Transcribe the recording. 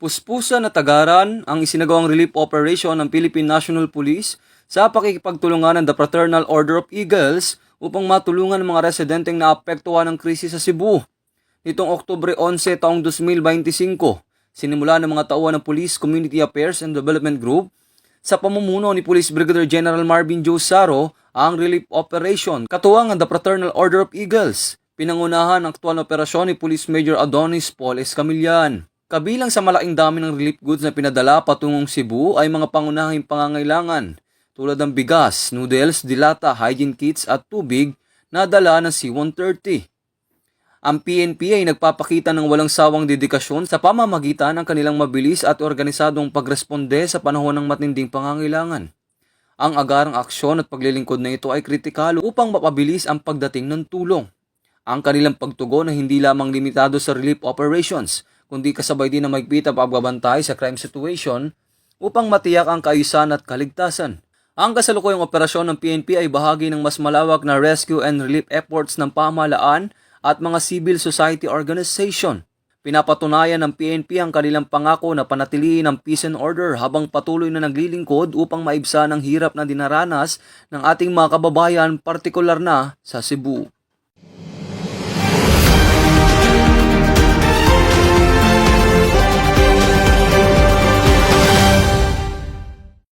Puspusan na tagaran ang isinagawang relief operation ng Philippine National Police sa pakikipagtulungan ng The Fraternal Order of Eagles upang matulungan ang mga residenteng naapektuhan ng krisis sa Cebu. Nitong Oktubre 11 taong 2025, sinimula ng mga tauhan ng Police Community Affairs and Development Group sa pamumuno ni Police Brigadier General Marvin Joe Saro ang relief operation katuwang ang The Fraternal Order of Eagles. Pinangunahan ang aktual na operasyon ni Police Major Adonis Paul Escamillan. Kabilang sa malaking dami ng relief goods na pinadala patungong Cebu ay mga pangunahing pangangailangan tulad ng bigas, noodles, dilata, hygiene kits at tubig na dala ng C-130. Ang PNP ay nagpapakita ng walang sawang dedikasyon sa pamamagitan ng kanilang mabilis at organisadong pagresponde sa panahon ng matinding pangangailangan. Ang agarang aksyon at paglilingkod na ito ay kritikal upang mapabilis ang pagdating ng tulong. Ang kanilang pagtugon ay hindi lamang limitado sa relief operations, kundi kasabay din na maigpit ang pagbabantay sa crime situation upang matiyak ang kaayusan at kaligtasan. Ang kasalukuyang operasyon ng PNP ay bahagi ng mas malawak na rescue and relief efforts ng pamahalaan at mga civil society organization. Pinapatunayan ng PNP ang kanilang pangako na panatilihin ang peace and order habang patuloy na naglilingkod upang maibsan ang hirap na dinaranas ng ating mga kababayan, partikular na sa Cebu.